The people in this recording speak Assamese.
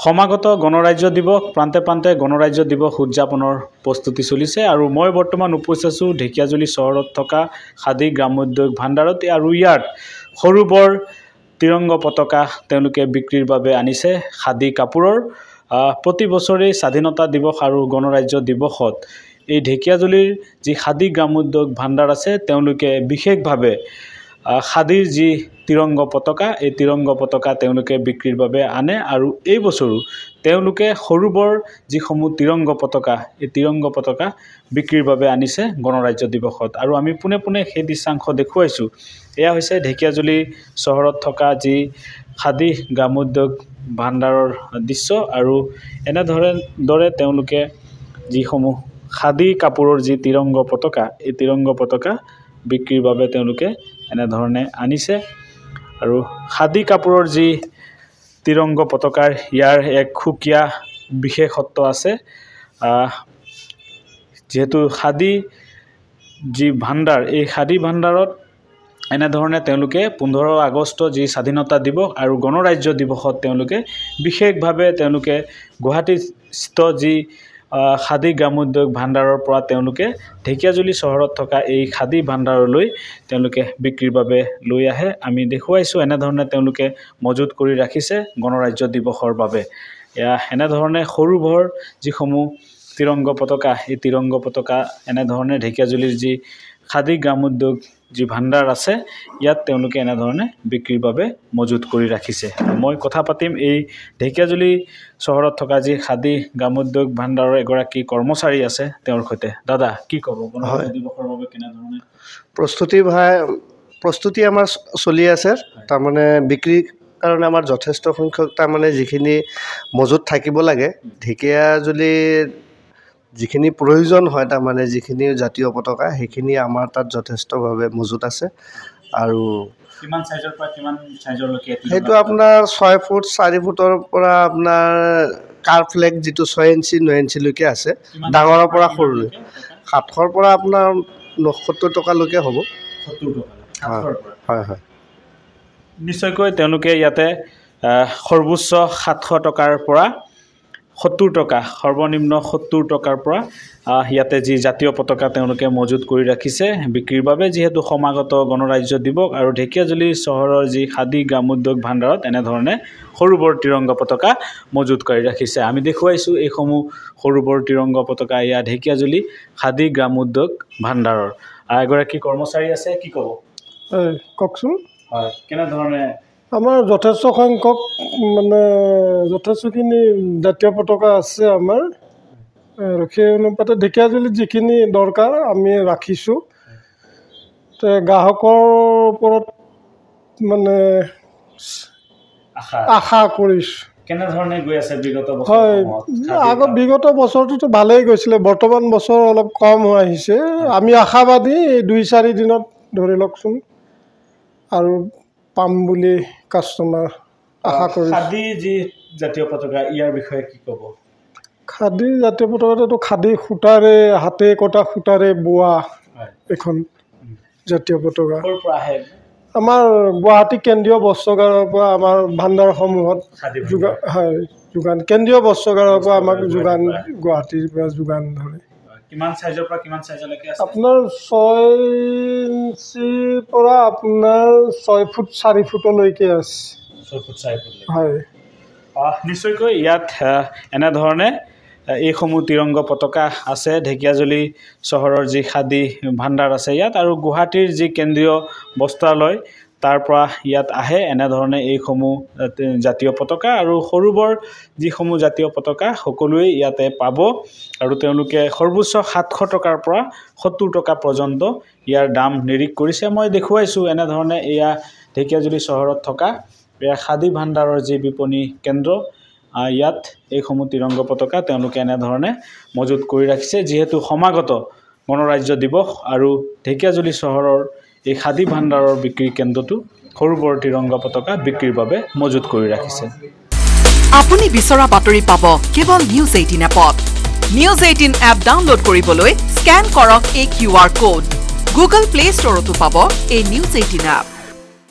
সমাগত গণৰাজ্য দিৱস প্ৰান্তে প্ৰান্তে গণৰাজ্য দিৱস উদযাপনৰ প্ৰস্তুতি চলিছে আৰু মই বৰ্তমান উপস্থিত আছো ঢেকিয়াজুলি চহৰত থকা খাদী গ্ৰামোদ্যোগ ভাণ্ডাৰত আৰু ইয়াত সৰু বৰ তিৰংগ পতাকা তেওঁলোকে বিক্ৰীৰ বাবে আনিছে খাদী কাপোৰৰ প্ৰতি বছৰে স্বাধীনতা দিৱস আৰু গণৰাজ্য দিৱসত এই ঢেকিয়াজুলিৰ যি খাদী গ্ৰামোদ্যোগ ভাণ্ডাৰ আছে তেওঁলোকে বিশেষভাৱে খাদীৰ যি তিৰংগ পতাকা এই তিৰংগ পতাকা তেওঁলোকে বিক্ৰীৰ বাবে আনে আৰু এই বছৰো তেওঁলোকে সৰুবৰ যিসমূহ তিৰংগ পতাকা এই তিৰংগ পতাকা বিক্ৰীৰ বাবে আনিছে গণৰাজ্য দিৱসত আৰু আমি পুনে পুনে সেই দৃশ্যাংশ দেখুৱাইছো এয়া হৈছে ঢেকিয়াজুলি চহৰত থকা যি খাদী গ্ৰামোদ্যোগ ভাণ্ডাৰৰ দৃশ্য আৰু এনেদৰে তেওঁলোকে যিসমূহ খাদী কাপোৰৰ যি তিৰংগ পতাকা এই তিৰংগ পতাকা বিক্ৰীৰ বাবে তেওঁলোকে এনেধৰণে আনিছে আৰু খাদী কাপোৰৰ যি তিৰংগ পতাকাৰ ইয়াৰ এক খুকিয়া বিশেষত্ব আছে যেহেতু খাদী যি ভাণ্ডাৰ এই খাদী ভাণ্ডাৰত এনেধৰণে তেওঁলোকে 15 আগষ্ট যি স্বাধীনতা দিৱস আৰু গণৰাজ্য দিৱসত তেওঁলোকে বিশেষভাৱে তেওঁলোকে গুৱাহাটীস্থ যি খাদী গ্ৰামোদ্যোগ ভাণ্ডাৰৰ পৰা তেওঁলোকে ঢেকিয়াজুলি চহৰত থকা এই খাদী ভাণ্ডাৰলৈ তেওঁলোকে বিক্ৰীৰ বাবে লৈ আহে আমি দেখুৱাইছো এনেধৰণে তেওঁলোকে মজুত কৰি ৰাখিছে গণৰাজ্য দিৱসৰ বাবে এয়া এনেধৰণে সৰু ভৰ যিসমূহ তিৰংগ পতাকা এই তিৰংগ পতাকা এনেধৰণে ঢেকিয়াজুলিৰ যি খাদী গ্ৰামোদ্যোগ যি ভাণ্ডাৰ আছে ইয়াত তেওঁলোকে এনেধৰণে বিক্ৰীৰ বাবে মজুত কৰি ৰাখিছে মই কথা পাতিম এই ঢেকিয়াজুলি চহৰত থকা যি খাদী গ্ৰামোদ্যোগ ভাণ্ডাৰৰ এগৰাকী কৰ্মচাৰী আছে তেওঁৰ সৈতে দাদা কি ক'ব গণৰাজ্য দিৱসৰ বাবে কেনেধৰণে প্ৰস্তুতি আমাৰ চলি আছে তাৰমানে বিক্ৰীৰ কাৰণে আমাৰ যথেষ্ট সংখ্যক তাৰমানে যিখিনি মজুত থাকিব লাগে ঢেকিয়াজুলিৰ যিখিনি প্ৰয়োজন হয় তাৰমানে যিখিনি জাতীয় পতাকা সেইখিনি আমাৰ তাত যথেষ্টভাৱে মজুত আছে আৰু কিমান সাইজৰ পৰা কিমান সাইজলৈকে সেইটো আপোনাৰ 6 ফুট 4 ফুটৰ পৰা আপোনাৰ কাৰ ফ্লেগ যিটো 6 ইঞ্চি 9 ইঞ্চিলৈকে আছে ডাঙৰৰ পৰা সৰুলৈ 700ৰ পৰা আপোনাৰ 79 টকালৈকে হ'ব 70 টকা হয় হয় নিশ্চয়কৈ তেওঁলোকে ইয়াতে সৰ্বোচ্চ 700 টকাৰ পৰা 70 টকা সৰ্বনিম্ন 70 টকাৰ পৰা ইয়াতে যি জাতীয় পতাকা তেওঁলোকে মজুত কৰি ৰাখিছে বিক্ৰীৰ বাবে যেহেতু সমাগত গণৰাজ্য দিৱস আৰু ঢেকিয়াজুলি চহৰৰ যি খাদী গ্ৰামোদ্যোগ ভাণ্ডাৰত এনেধৰণে সৰুবৰ তিৰংগ পতাকা মজুত কৰি ৰাখিছে আমি দেখুৱাইছো এইসমূহ সৰুবৰ তিৰংগ পতাকা ইয়া ঢেকিয়াজুলি খাদী গ্ৰামোদ্যোগ ভাণ্ডাৰৰ এগৰাকী কৰ্মচাৰী আছে কি ক'ব কওকচোন হয় কেনেধৰণে আমাৰ যথেষ্ট সংখ্যক মানে যথেষ্টখিনি জাতীয় পতাকা আছে আমাৰ সেই অনুপাতে ঢেকিয়াজুলিত যিখিনি দৰকাৰ আমি ৰাখিছোঁ গ্ৰাহকৰ ওপৰত মানে আশা কৰিছোঁ কেনেধৰণে গৈ আছে বিগত বছৰ হয় বিগত বছৰটোতো ভালেই গৈছিলে বৰ্তমান বছৰ অলপ কম হৈ আহিছে আমি আশাবাদী 2-4 দিনত ধৰি লওকচোন আৰু পাম বুলি কাষ্টমাৰ আশা কৰি খাদী যি জাতীয় পতাকা ইয়াৰ বিষয়ে কি ক'ব খাদী জাতীয় পতাকাটো খাদী সূতাৰে হাতে কটা সূতাৰে বোৱা এখন জাতীয় পতাকা আমাৰ গুৱাহাটী কেন্দ্ৰীয় বস্ত্ৰাগাৰৰ পৰা আমাৰ ভাণ্ডাৰসমূহত যোগান কেন্দ্ৰীয় বস্ত্ৰাগাৰৰ পৰা আমাক যোগান গুৱাহাটীৰ পৰা যোগান ধৰে কিমান সাইজৰ পৰা কিমান সাইজলৈকে আছে আপোনাৰ 6 ইঞ্চিৰ পৰা আপোনাৰ 6 ফুট 4 ফুটলৈকে আছে 6 ফুট 4 ফুট হয় নিশ্চয়কৈ ইয়াত এনেধৰণে এইসমূহ তিৰংগ পতাকা আছে ঢেকিয়াজুলি চহৰৰ যি খাদী ভাণ্ডাৰ আছে ইয়াত আৰু গুৱাহাটীৰ যি কেন্দ্ৰীয় বস্ত্ৰালয় তাৰ পৰা ইয়াত আহে এনেধৰণে এইসমূহ জাতীয় পতাকা আৰু সৰুবৰ যিসমূহ জাতীয় পতাকা সকলোৱে ইয়াতে পাব আৰু তেওঁলোকে সৰ্বোচ্চ 700 টকাৰ পৰা 70 টকা পৰ্যন্ত ইয়াৰ দাম নিৰীক্ষণ কৰিছে মই দেখুৱাইছো এনেধৰণে এয়া ঢেকিয়াজুলি চহৰত থকা এয়া খাদী ভাণ্ডাৰৰ যি বিপণী কেন্দ্ৰ ইয়াত এইসমূহ তিৰংগ পতাকা তেওঁলোকে এনেধৰণে মজুত কৰি ৰাখিছে যিহেতু সমাগত গণৰাজ্য দিৱস আৰু ঢেকিয়াজুলি চহৰৰ এই খাদী ভাণ্ডাৰৰ বিক্ৰী কেন্দ্ৰটো সৰুবৰ তিৰংগ পতাকা বিক্ৰীৰ বাবে মজুত কৰি ৰাখিছে আপুনি বিচৰা বাতৰি পাব কেৱল নিউজ 18 এপত নিউজ 18 এপ ডাউনলোড কৰিবলৈ স্ক্যান কৰক এই QR কোড গুগল প্লে ষ্টৰতো পাব এই নিউজ 18 এপ